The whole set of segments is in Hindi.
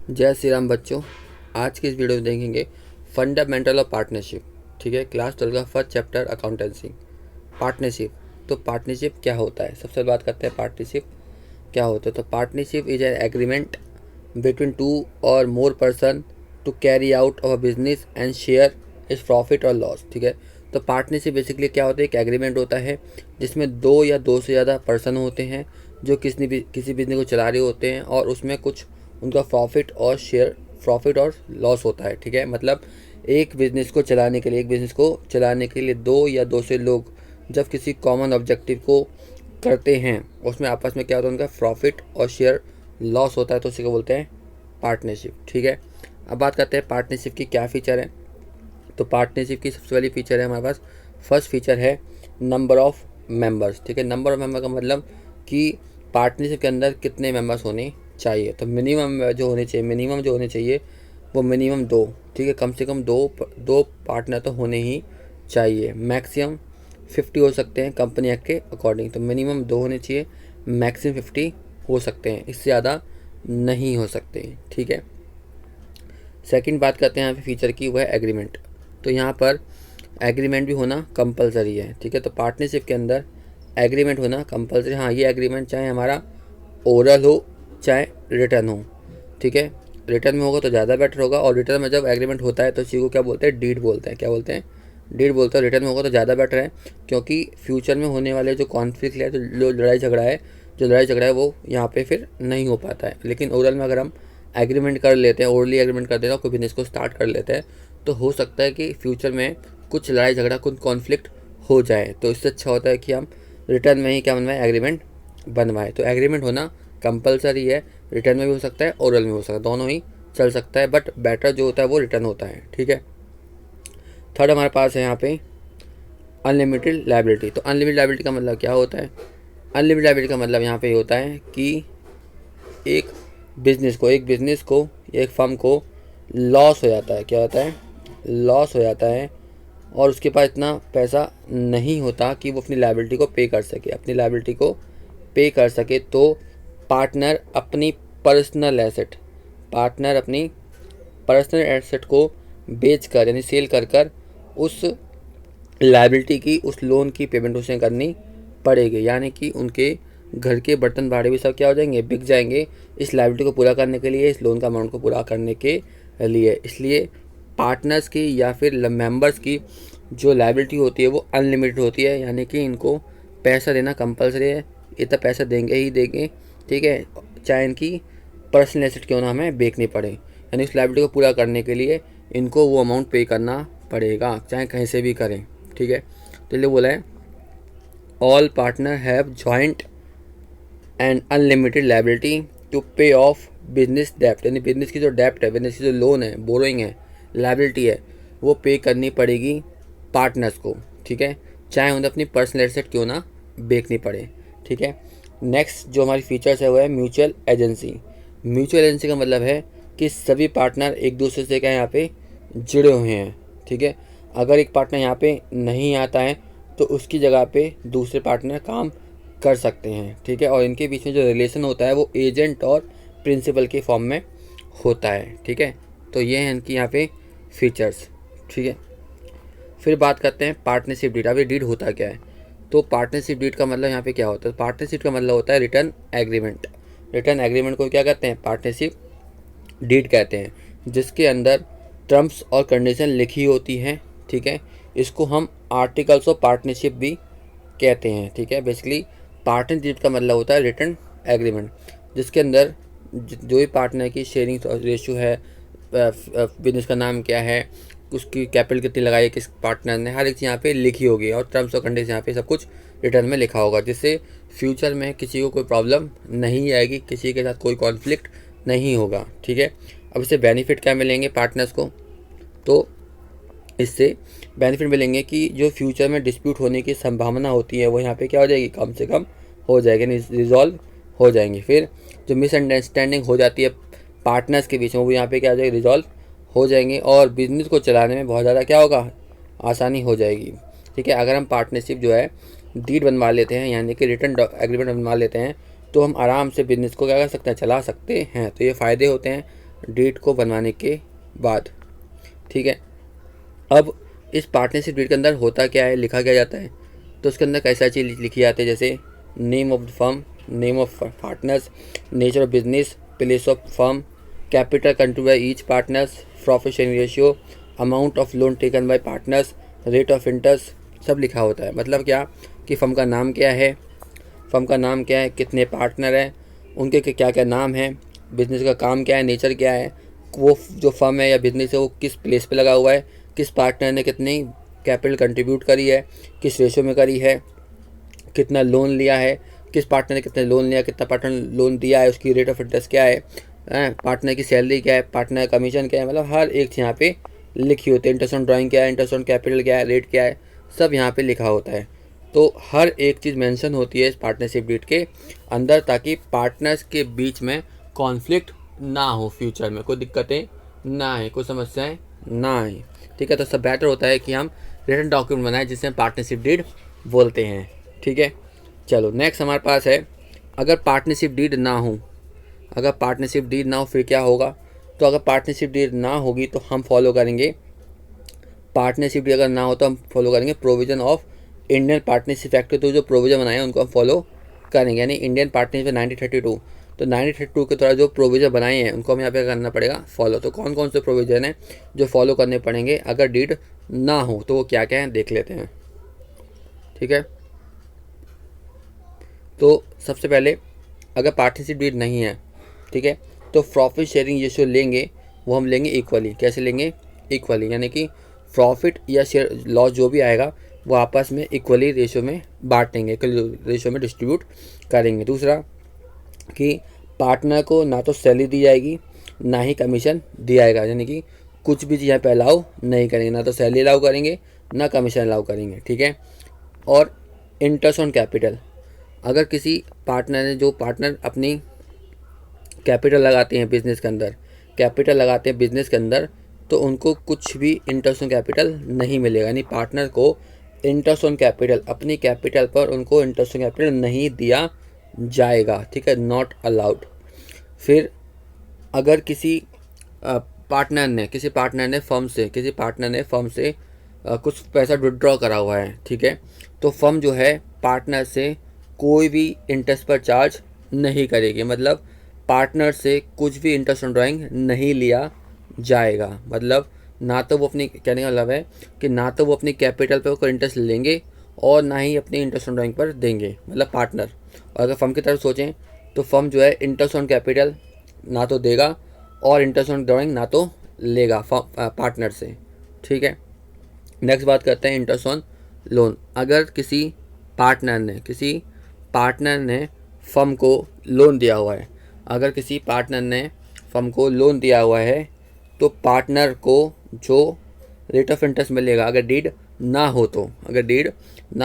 जय श्री राम बच्चों। आज की इस वीडियो में देखेंगे फंडामेंटल ऑफ पार्टनरशिप। ठीक है, क्लास 12 का फर्स्ट चैप्टर अकाउंटेंसी। पार्टनरशिप, तो पार्टनरशिप क्या होता है? सबसे बात करते हैं पार्टनरशिप क्या होता है। तो partnership is an agreement between two or more person to carry out of a business and share is profit और लॉस। ठीक है, तो पार्टनरशिप बेसिकली क्या होता है? एक एग्रीमेंट होता है जिसमें दो या दो से ज़्यादा पर्सन होते हैं जो किसी बिजनेस को चला रहे होते हैं और उसमें कुछ उनका प्रॉफिट और लॉस होता है। ठीक है, मतलब एक बिज़नेस को चलाने के लिए दो या दो से लोग जब किसी कॉमन ऑब्जेक्टिव को करते हैं उसमें आपस में क्या होता है, उनका प्रॉफिट और शेयर लॉस होता है, तो उसी को बोलते हैं पार्टनरशिप। ठीक है, अब बात करते हैं पार्टनरशिप की क्या फ़ीचर है। तो पार्टनरशिप की सबसे पहली फ़ीचर है हमारे पास, फर्स्ट फीचर है नंबर ऑफ़ मेंबर्स। ठीक है, नंबर ऑफ़ मेंबर का मतलब कि पार्टनरशिप के अंदर कितने मेंबर्स होने चाहिए। तो मिनिमम जो होने चाहिए वो मिनिमम दो। ठीक है, कम से कम दो पार्टनर तो होने ही चाहिए। मैक्सिमम 50 हो सकते हैं कंपनी एक्ट के अकॉर्डिंग। तो मिनिमम दो होने चाहिए, मैक्सिमम 50 हो सकते हैं, इससे ज़्यादा नहीं हो सकते। ठीक है, सेकंड बात करते हैं यहाँ पे फीचर की, वो है एग्रीमेंट। तो यहाँ पर एग्रीमेंट भी होना कंपलसरी है। ठीक है, तो पार्टनरशिप के अंदर एग्रीमेंट होना कंपलसरी। हाँ, ये एग्रीमेंट चाहे हमारा ओरल हो चाहे रिटर्न हो। ठीक है, रिटर्न में होगा तो ज़्यादा बेटर होगा, और रिटर्न में जब एग्रीमेंट होता है तो इसी को क्या बोलते हैं? डीड बोलते हैं। क्या बोलते हैं? डीड बोलते हैं। रिटर्न में होगा तो ज़्यादा बेटर है, क्योंकि फ्यूचर में होने वाले जो कॉन्फ्लिक्ट है, जो लड़ाई झगड़ा है वो यहाँ पे फिर नहीं हो पाता है। लेकिन ओरल में अगर हम एग्रीमेंट कर लेते हैं, ओरली एग्रीमेंट कर देते हैं, कोई बिजनेस को स्टार्ट कर लेते हैं, तो हो सकता है कि फ्यूचर में कुछ लड़ाई झगड़ा, कुछ कॉन्फ्लिक्ट हो जाए। तो इससे अच्छा होता है कि हम रिटर्न में ही क्या बनवाएं? एग्रीमेंट बनवाएं। तो एग्रीमेंट होना कंपलसरी है। रिटर्न में भी हो सकता है, ओरल में हो सकता है, दोनों ही चल सकता है, बट बेटर जो होता है वो रिटर्न होता है। ठीक है, थर्ड हमारे पास है यहाँ पे अनलिमिटेड लायबिलिटी। तो अनलिमिटेड लायबिलिटी का मतलब क्या होता है? अनलिमिटेड लायबिलिटी का मतलब यहाँ पे होता है कि एक बिजनेस को एक फर्म को लॉस हो जाता है। क्या होता है? लॉस हो जाता है, और उसके पास इतना पैसा नहीं होता कि वो अपनी लायबिलिटी को पे कर सके। तो पार्टनर अपनी पर्सनल एसेट को बेच कर, यानी सेल कर कर उस लायबिलिटी की, उस लोन की पेमेंट उसे करनी पड़ेगी। यानी कि उनके घर के बर्तन भाड़े भी सब क्या हो जाएंगे? बिक जाएंगे, इस लायबिलिटी को पूरा करने के लिए, इस लोन का अमाउंट को पूरा करने के लिए। इसलिए पार्टनर्स की या फिर मेंबर्स की जो लायबिलिटी होती है वो अनलिमिटेड होती है, यानी कि इनको पैसा देना कंपलसरी है। इतना पैसा देंगे ही देंगे। ठीक है, चाहे इनकी पर्सनल एसेट क्यों ना हमें बेचनी पड़े, यानी उस लायबिलिटी को पूरा करने के लिए इनको वो अमाउंट पे करना पड़ेगा, चाहे कहीं से भी करें। ठीक है, तो ये बोला है all partner have joint and unlimited liability to pay off business डेप्ट। यानी बिजनेस की जो डेप्ट है, बिजनेस की जो लोन है, बोरोइंग है, लायबिलिटी है, वो पे करनी पड़ेगी पार्टनर्स को। ठीक है, चाहे उन्हें अपनी पर्सनल एसेट क्यों ना बेचनी पड़े। ठीक है, नेक्स्ट जो हमारी फीचर्स है वो है म्यूचुअल एजेंसी। म्यूचुअल एजेंसी का मतलब है कि सभी पार्टनर एक दूसरे से क्या यहाँ पे जुड़े हुए हैं। ठीक है, अगर एक पार्टनर यहाँ पे नहीं आता है तो उसकी जगह पे दूसरे पार्टनर काम कर सकते हैं। ठीक है, और इनके बीच में जो रिलेशन होता है वो एजेंट और प्रिंसिपल के फॉर्म में होता है। ठीक है, तो ये हैं इनकी यहाँ पे फीचर्स। ठीक है, फिर बात करते हैं पार्टनरशिप डीड। अब ये डीड होता क्या है? तो पार्टनरशिप डीड का मतलब यहाँ पे क्या होता है? पार्टनरशिप का मतलब होता है रिटर्न एग्रीमेंट। रिटर्न एग्रीमेंट को क्या कहते हैं? पार्टनरशिप डीड कहते हैं, जिसके अंदर टर्म्स और कंडीशन लिखी होती हैं। ठीक है, इसको हम आर्टिकल्स ऑफ पार्टनरशिप भी कहते हैं। ठीक है, बेसिकली पार्टनरशिप का मतलब होता है रिटर्न एग्रीमेंट, जिसके अंदर जो भी पार्टनर की शेयरिंग रेशियो है, बिजनेस का नाम क्या है, उसकी कैपिटल कितनी लगाई है किस पार्टनर ने, हर एक चीज़ यहाँ पे लिखी होगी, और टर्म्स और कंडीशन यहाँ पे सब कुछ रिटर्न में लिखा होगा, जिससे फ्यूचर में किसी को कोई प्रॉब्लम नहीं आएगी, किसी के साथ कोई कॉन्फ्लिक्ट नहीं होगा। ठीक है, अब इससे बेनिफिट क्या मिलेंगे पार्टनर्स को? तो इससे बेनिफिट मिलेंगे कि जो फ्यूचर में डिस्प्यूट होने की संभावना होती है वो यहाँ पे क्या हो जाएगी? कम से कम हो जाएगी, रिजॉल्व हो जाएंगे। फिर जो मिसअंडरस्टैंडिंग हो जाती है पार्टनर्स के बीच में वो यहाँ पे क्या हो जाएगी? रिजॉल्व हो जाएंगे, और बिजनेस को चलाने में बहुत ज़्यादा क्या होगा? आसानी हो जाएगी। ठीक है, अगर हम पार्टनरशिप जो है डीड बनवा लेते हैं, यानी कि रिटर्न एग्रीमेंट बनवा लेते हैं, तो हम आराम से बिजनेस को क्या कर सकते हैं? चला सकते हैं। तो ये फ़ायदे होते हैं डीड को बनवाने के बाद। ठीक है, अब इस पार्टनरशिप डीड के अंदर होता क्या है, लिखा क्या जाता है, तो उसके अंदर कई सारी चीज़ लिखी जाती है, जैसे name of the firm, name of partners, nature of business, place of firm, capital contribute by each partners, profit sharing ratio, amount of loan taken by partners, rate of interest, सब लिखा होता है। मतलब क्या कि फर्म का नाम क्या है, फर्म का नाम क्या है, कितने पार्टनर हैं, उनके क्या क्या नाम है, बिज़नेस का काम क्या है, नेचर क्या है, वो जो फर्म है या बिज़नेस है वो किस प्लेस पे लगा हुआ है, किस पार्टनर ने कितनी कैपिटल कंट्रीब्यूट करी है, किस रेशो में करी है, कितना लोन लिया है, किस पार्टनर ने कितने लोन लिया, कितना पार्टनर लोन दिया है, उसकी रेट ऑफ इंटरेस्ट क्या है, पार्टनर की सैलरी क्या है, पार्टनर का कमीशन क्या है, मतलब हर एक चीज़ यहाँ पे लिखी होती है। इंटरेस्ट ऑन ड्राइंग क्या है, इंटरेस्ट ऑन कैपिटल क्या है, रेट क्या है, सब यहाँ पे लिखा होता है। तो हर एक चीज़ मेंशन होती है इस पार्टनरशिप डीड के अंदर, ताकि पार्टनर्स के बीच में कॉन्फ्लिक्ट ना हो, फ्यूचर में कोई दिक्कतें ना आए, कोई समस्याएं ना आए। ठीक है, तो सब बेटर होता है कि हम रिटन डॉक्यूमेंट बनाएं जिसे हम पार्टनरशिप डीड बोलते हैं। ठीक है, चलो नेक्स्ट हमारे पास है, अगर पार्टनरशिप डीड ना हो, अगर पार्टनरशिप डीड ना हो फिर क्या होगा। तो अगर पार्टनरशिप डीड ना होगी तो हम फॉलो करेंगे, पार्टनरशिप डीड अगर ना हो तो हम फॉलो करेंगे provision of Indian partnership act के, तो जो प्रोविज़न बनाए हैं उनको हम फॉलो करेंगे, यानी इंडियन पार्टनरशिप 1932। तो 1932 के द्वारा जो प्रोविज़न बनाए हैं उनको हम यहाँ पे करना पड़ेगा फॉलो। तो कौन कौन से प्रोविज़न हैं जो फॉलो करने पड़ेंगे अगर डीड ना हो, तो वो क्या क्या है देख लेते हैं। ठीक है, तो सबसे पहले अगर पार्टनरशिप डीड नहीं है, ठीक है, तो प्रॉफिट शेयरिंग रेशियो लेंगे वो हम लेंगे इक्वली। कैसे लेंगे, इक्वली, यानी कि प्रॉफिट या शेयर लॉस जो भी आएगा वो आपस में इक्वली रेशियो में बांटेंगे, इक्वली रेशियो में डिस्ट्रीब्यूट करेंगे। दूसरा कि पार्टनर को ना तो सैलरी दी जाएगी ना ही कमीशन दिया जाएगा, यानी कि कुछ भी यहाँ पे अलाउ नहीं करेंगे, ना तो सैलरी अलाउ करेंगे ना कमीशन अलाउ करेंगे। ठीक है, और इंटरेस्ट ऑन कैपिटल, अगर किसी पार्टनर ने, जो पार्टनर अपनी कैपिटल लगाते हैं बिज़नेस के अंदर, कैपिटल लगाते हैं बिज़नेस के अंदर, तो उनको कुछ भी इंटरेस्ट ऑन कैपिटल नहीं मिलेगा, यानी पार्टनर को इंटरेस्ट ऑन कैपिटल, अपनी कैपिटल पर उनको इंटरेस्ट ऑन कैपिटल नहीं दिया जाएगा। ठीक है, नॉट अलाउड। फिर अगर किसी पार्टनर ने फर्म से कुछ पैसा विड्रॉ करा हुआ है, ठीक है, तो फर्म जो है पार्टनर से कोई भी इंटरेस्ट पर चार्ज नहीं करेगी, मतलब पार्टनर से कुछ भी इंटरेस्ट ऑन ड्राइंग नहीं लिया जाएगा। मतलब ना तो वो अपनी, कहने का मतलब है कि ना तो वो अपनी कैपिटल पर कोई इंटरेस्ट लेंगे और ना ही अपनी इंटरेस्ट ऑन ड्राइंग पर देंगे, मतलब पार्टनर। और अगर फर्म की तरफ सोचें तो फर्म जो है इंटरेस्ट ऑन कैपिटल ना तो देगा और इंटरेस्ट ऑन ड्राइंग ना तो लेगा पार्टनर से। ठीक है, नेक्स्ट बात करते हैं इंटरेस्ट ऑन लोन। अगर किसी पार्टनर ने फर्म को लोन दिया हुआ है, अगर किसी पार्टनर ने फर्म को लोन दिया हुआ है तो पार्टनर को जो रेट ऑफ इंटरेस्ट मिलेगा, अगर डीड ना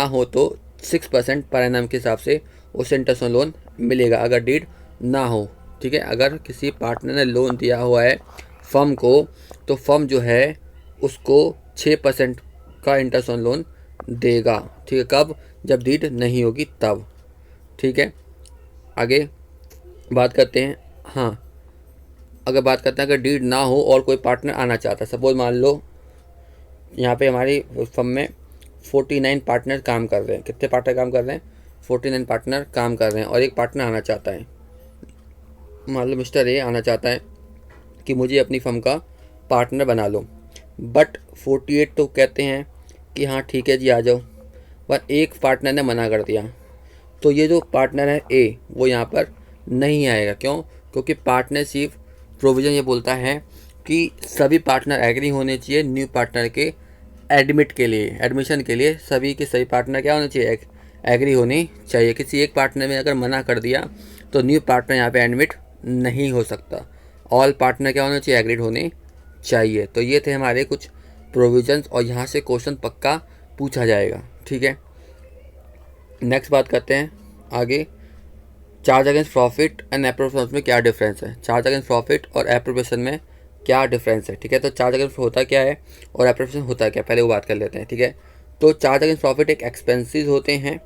हो तो 6% पर एनम के हिसाब से उसे इंटरेस्ट ऑन लोन मिलेगा, अगर डीड ना हो। ठीक है, अगर किसी पार्टनर ने लोन दिया हुआ है फर्म को, तो फर्म जो है उसको 6% का इंटरेस्ट ऑन लोन देगा। ठीक है, कब, जब डीड नहीं होगी तब। ठीक है, आगे बात करते हैं। हाँ, अगर डीड ना हो और कोई पार्टनर आना चाहता है, सपोज मान लो यहाँ पे हमारी फर्म में 49 पार्टनर काम कर रहे हैं। कितने पार्टनर काम कर रहे हैं, 49 पार्टनर काम कर रहे हैं, और एक पार्टनर आना चाहता है, मान लो मिस्टर ए आना चाहता है कि मुझे अपनी फर्म का पार्टनर बना लो, बट 48 तो कहते हैं कि हाँ ठीक है जी आ जाओ, पर एक पार्टनर ने मना कर दिया, तो ये जो पार्टनर है ए वो यहाँ पर नहीं आएगा। क्यों, क्योंकि पार्टनरशिप प्रोविज़न ये बोलता है कि सभी पार्टनर एग्री होने चाहिए न्यू पार्टनर के एडमिशन के लिए सभी के सभी पार्टनर क्या होने चाहिए, एग्री होने चाहिए। किसी एक पार्टनर ने अगर मना कर दिया तो न्यू पार्टनर यहाँ पे एडमिट नहीं हो सकता, ऑल पार्टनर क्या होने चाहिए, एग्रीड होने चाहिए। तो ये थे हमारे कुछ प्रोविजंस, और यहाँ से क्वेश्चन पक्का पूछा जाएगा। ठीक है, नेक्स्ट बात करते हैं आगे, charge against profit and appropriation में क्या डिफरेंस है। चार्ज अगेंस्ट प्रॉफिट और एप्रोप्रिएशन में क्या डिफरेंस है। ठीक है, तो चार्ज अगेंस्ट होता क्या है और एप्रोप्रिएशन होता क्या, पहले वो बात कर लेते हैं। ठीक है, तो चार्ज अगेंस्ट प्रॉफिट एक एक्सपेंसेस होते हैं,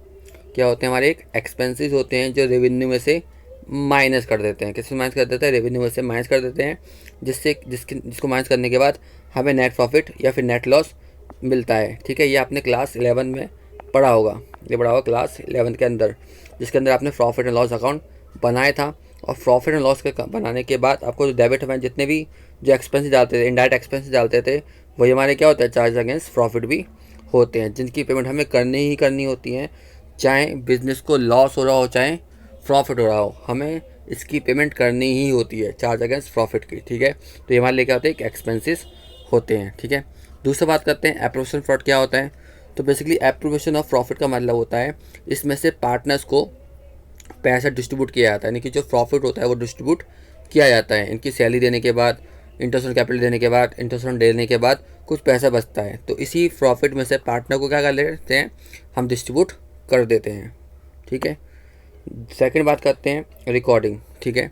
क्या होते हैं हमारे, एक एक्सपेंसेस होते हैं जो रेवेन्यू में से माइनस कर देते हैं। किससे माइनस कर देते हैं? रेवेन्यू में से माइनस कर देते हैं, जिसको माइनस करने के बाद हमें नेट प्रॉफिट या फिर नेट लॉस मिलता है। ठीक है, ये आपने क्लास 11 में पढ़ा होगा, ये पढ़ा होगा क्लास 11 के अंदर, जिसके अंदर आपने प्रॉफिट एंड लॉस अकाउंट बनाया था। और प्रॉफिट एंड लॉस के बनाने के बाद आपको जो डेबिट में जितने भी जो एक्सपेंसेस डालते थे, इनडायरेक्ट एक्सपेंसेस डालते थे, वही हमारे क्या होता है? चार्ज अगेंस्ट प्रॉफिट भी होते हैं, जिनकी पेमेंट हमें करनी ही करनी होती है। चाहे बिजनेस को लॉस हो रहा हो, चाहे प्रॉफिट हो रहा हो, हमें इसकी पेमेंट करनी ही होती है, चार्ज अगेंस्ट प्रॉफिट की। ठीक है, तो ये हमारे लिए क्या होते हैं? एक्सपेंसेस होते हैं। ठीक है, दूसरा बात करते हैं एप्रोवेशन फ्रॉड क्या होता है। तो बेसिकली एप्रोवेशन ऑफ प्रॉफिट का मतलब होता है इसमें से पार्टनर्स को पैसा डिस्ट्रीब्यूट किया जाता है, यानी कि जो प्रॉफिट होता है वो डिस्ट्रीब्यूट किया जाता है। इनकी सैलरी देने के बाद, इंटरेस्ट ऑन कैपिटल देने के बाद, इंटरेस्ट ऑन देने के बाद कुछ पैसा बचता है, तो इसी प्रॉफिट में से पार्टनर को क्या कर लेते हैं? हम डिस्ट्रीब्यूट कर देते हैं। ठीक है, सेकंड बात करते हैं रिकॉर्डिंग। ठीक है,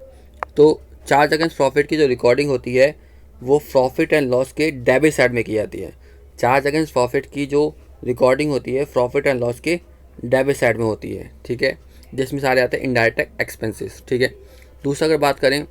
तो चार्ज अगेंस्ट प्रॉफिट की जो रिकॉर्डिंग होती है वो प्रॉफिट एंड लॉस के डेबिट साइड में की जाती है। चार्ज अगेंस्ट प्रॉफिट की जो रिकॉर्डिंग होती है प्रॉफिट एंड लॉस के डेबिट साइड में होती है। ठीक है, जिसमें सारे आते हैं इनडायरेक्ट एक्सपेंसेस। ठीक है, दूसरा अगर बात करें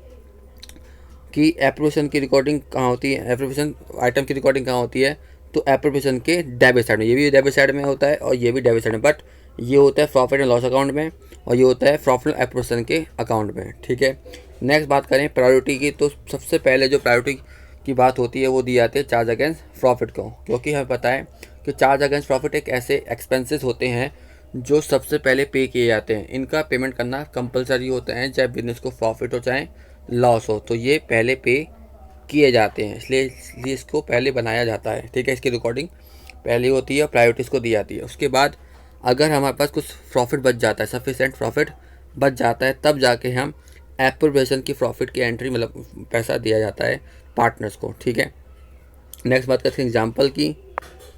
कि एप्रोवेशन की रिकॉर्डिंग कहाँ होती है, एप्रोवेशन आइटम की रिकॉर्डिंग कहाँ होती है, तो एप्रोवेशन के डेबिट साइड में, ये भी डेबिट साइड में होता है और ये भी डेबिट साइड में, बट ये होता है प्रॉफिट एंड लॉस अकाउंट में और ये होता है प्रॉफिट एप्रोवेशन के अकाउंट में। ठीक है, नेक्स्ट बात करें प्रायोरिटी की, तो सबसे पहले जो प्रायोरिटी की बात होती है वो दी जाती है चार्ज अगेंस्ट प्रॉफिट को, क्योंकि हमें पता है कि चार्ज अगेंस्ट प्रॉफिट एक ऐसे एक्सपेंसेस होते हैं जो सबसे पहले पे किए जाते हैं। इनका पेमेंट करना कंपलसरी होता है, चाहे बिजनेस को प्रॉफिट हो चाहे लॉस हो, तो ये पहले पे किए जाते हैं, इसलिए इसको पहले बनाया जाता है। ठीक है, इसकी रिकॉर्डिंग पहले होती है और प्रायोरिटीज़ को दी जाती है। उसके बाद अगर हमारे पास कुछ प्रॉफिट बच जाता है, सफिशेंट प्रॉफिट बच जाता है, तब जाके हम एप्रोवेशन की प्रॉफिट की एंट्री, मतलब पैसा दिया जाता है पार्टनर्स को। ठीक है, नेक्स्ट बात करते हैं एग्जाम्पल की।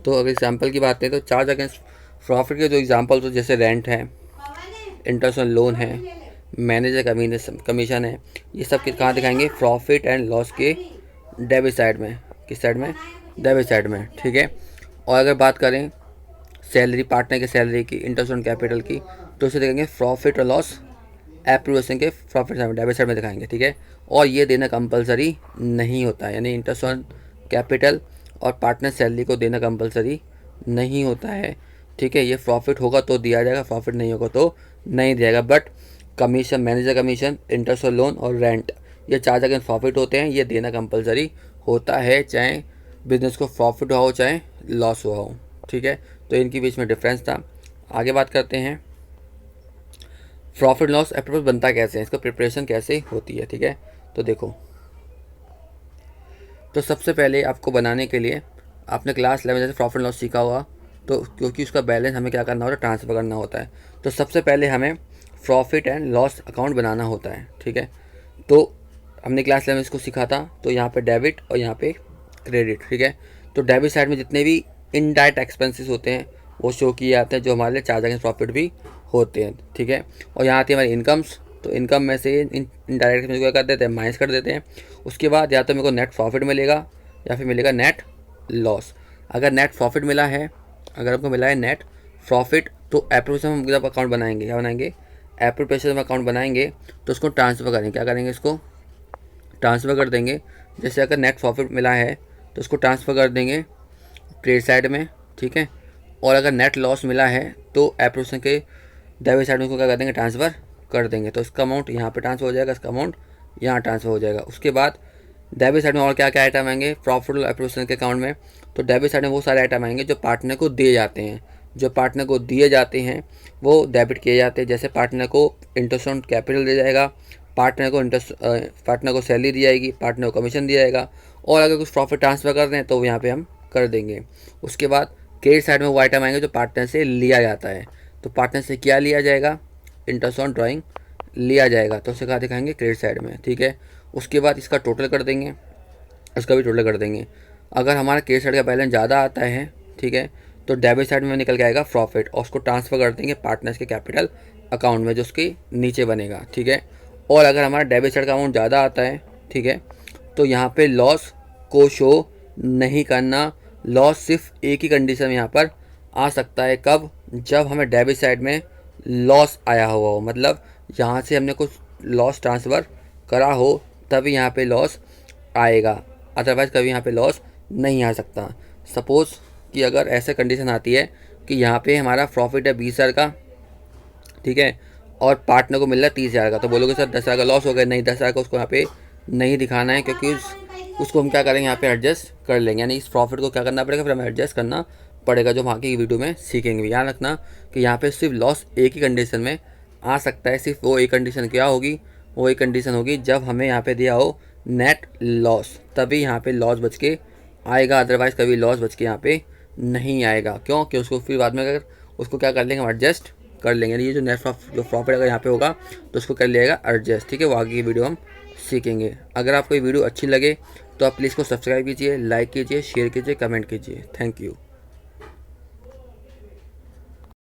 तो अगर एग्जाम्पल की बात करें तो चार्ज अगेंस्ट प्रॉफिट के जो एग्जाम्पल, तो जैसे रेंट है, इंटरेस्ट ऑन लोन है, मैनेजर कमीशन है, ये सब कहाँ दिखाएंगे? प्रॉफिट एंड लॉस के डेबिट साइड में। किस साइड में? डेबिट साइड में। ठीक है, और अगर बात करें सैलरी, पार्टनर की सैलरी की, इंटरेस्ट ऑन कैपिटल की, तो उसे देखेंगे प्रॉफिट और लॉस एप्रोवेशन के प्रॉफिट साइड में, डेबिट साइड में दिखाएंगे। ठीक है, और ये देना कंपलसरी नहीं होता है, यानी इंटरेस्ट ऑन कैपिटल और पार्टनर सैलरी को देना कंपलसरी नहीं होता है। ठीक है, ये प्रॉफिट होगा तो दिया जाएगा, प्रॉफिट नहीं होगा तो नहीं दिया जाएगा। But commission, manager commission, interest on loan और रेंट, ये चार्ज अगेंस्ट प्रॉफिट होते हैं, ये देना कंपलसरी होता है, चाहे बिजनेस को प्रॉफिट हुआ हो चाहे लॉस हुआ हो। ठीक है, तो इनके बीच में डिफरेंस था। आगे बात करते हैं प्रॉफिट लॉस एप्रोच बनता कैसे है, इसका प्रिपरेशन कैसे होती है। ठीक है, तो देखो, तो सबसे पहले आपको बनाने के लिए आपने क्लास 11 जैसे प्रॉफिट लॉस सीखा होगा, तो क्योंकि उसका बैलेंस हमें क्या करना होता है? ट्रांसफ़र करना होता है। तो सबसे पहले हमें प्रॉफिट एंड लॉस अकाउंट बनाना होता है। ठीक है, तो हमने क्लास 11 में इसको सीखा था, तो यहाँ पे डेबिट और यहाँ पे क्रेडिट। ठीक है, तो डेबिट साइड में जितने भी इनडायरेक्ट एक्सपेंसेस होते हैं वो शो किए जाते हैं, जो हमारे लिए चार्ज अगेंस्ट प्रॉफिट भी होते हैं। ठीक है, और यहाँ आती है हमारी इनकम्स, तो इनकम में से इनडायरेक्ट में क्या कर देते हैं? माइनस कर देते हैं। उसके बाद या तो मेरे को नेट प्रॉफिट मिलेगा या फिर मिलेगा नेट लॉस। अगर नेट प्रॉफिट मिला है, अगर आपको मिला है नेट प्रॉफिट, तो एप्रोवेशन हम जब अकाउंट बनाएंगे, क्या बनाएंगे? एप्रोवेशन में अकाउंट बनाएंगे तो उसको ट्रांसफ़र करेंगे। क्या करेंगे? इसको ट्रांसफ़र कर देंगे। जैसे अगर नेट प्रॉफिट मिला है तो उसको ट्रांसफ़र कर देंगे क्रेडिट साइड में। ठीक है, और अगर नेट लॉस मिला है तो एप्रोवेशन के डेबिट साइड में उसको क्या कर देंगे? ट्रांसफ़र कर देंगे। तो इसका अमाउंट यहाँ पे ट्रांसफ़र हो जाएगा, इसका अमाउंट यहाँ ट्रांसफ़र हो जाएगा। उसके बाद डेबिट साइड में और क्या क्या आइटम आएंगे प्रॉफिट एप्रोवेशन के अकाउंट में? तो डेबिट साइड में वो सारे आइटम आएंगे जो पार्टनर को दिए जाते हैं, जो पार्टनर को दिए जाते हैं वो डेबिट किए जाते हैं। जैसे पार्टनर को इंटरेस्ट ऑन कैपिटल दिया जाएगा, पार्टनर को सैलरी दी जाएगी, पार्टनर को कमीशन दिया जाएगा, और अगर कुछ प्रॉफिट ट्रांसफ़र कर दें तो यहाँ पे हम कर देंगे। उसके बाद क्रेडिट साइड में वो आइटम आएंगे जो पार्टनर से लिया जाता है। तो पार्टनर से क्या लिया जाएगा? इंटरेस्ट ऑन ड्राइंग लिया जाएगा, तो उसे कहाँ दिखाएंगे? क्रेडिट साइड में। ठीक है, उसके बाद इसका टोटल कर देंगे, इसका भी टोटल कर देंगे। अगर हमारा क्रेडिट साइड का बैलेंस ज़्यादा आता है, ठीक है, तो डेबिट साइड में निकल के आएगा प्रॉफिट, और उसको ट्रांसफ़र कर देंगे पार्टनर्स के कैपिटल अकाउंट में जो उसके नीचे बनेगा। ठीक है, और अगर हमारा डेबिट साइड का अमाउंट ज़्यादा आता है, ठीक है, तो यहाँ पे लॉस को शो नहीं करना। लॉस सिर्फ एक ही कंडीशन में यहाँ पर आ सकता है, कब? जब हमें डेबिट साइड में लॉस आया हुआ हो, मतलब यहाँ से हमने कुछ लॉस ट्रांसफ़र करा हो तभी यहाँ पे लॉस आएगा, अदरवाइज़ कभी यहाँ पे लॉस नहीं आ सकता। सपोज़ कि अगर ऐसे कंडीशन आती है कि यहाँ पे हमारा प्रॉफिट है 20,000 का, ठीक है, और पार्टनर को मिल रहा है 30,000 का, तो बोलोगे सर 10,000 का लॉस हो गया। नहीं, 10,000 का उसको यहाँ पे नहीं दिखाना है, क्योंकि उसको हम क्या करेंगे, यहाँ पे एडजस्ट कर लेंगे। यानी इस प्रॉफिट को क्या करना पड़ेगा, फिर हमें एडजस्ट करना पड़ेगा, जो वहाँ की वीडियो में सीखेंगे। याद रखना कि यहाँ पे सिर्फ लॉस एक ही कंडीशन में आ सकता है। सिर्फ वो एक कंडीशन क्या होगी, वो एक कंडीशन होगी जब हमें यहाँ पे दिया हो नेट लॉस, तभी यहाँ पे लॉस बच के आएगा, अदरवाइज़ कभी लॉस बच के यहाँ पे नहीं आएगा। क्यों कि उसको फिर बाद में अगर उसको क्या कर लेंगे, हम एडजस्ट कर लेंगे। ये जो नेट जो प्रॉफिट अगर यहाँ पे होगा तो उसको कर लिएगा एडजस्ट, ठीक है। वो आगे की वीडियो हम सीखेंगे। अगर आपको ये वीडियो अच्छी लगे तो आप प्लीज़ को सब्सक्राइब कीजिए, लाइक कीजिए, शेयर कीजिए, कमेंट कीजिए। Thank you.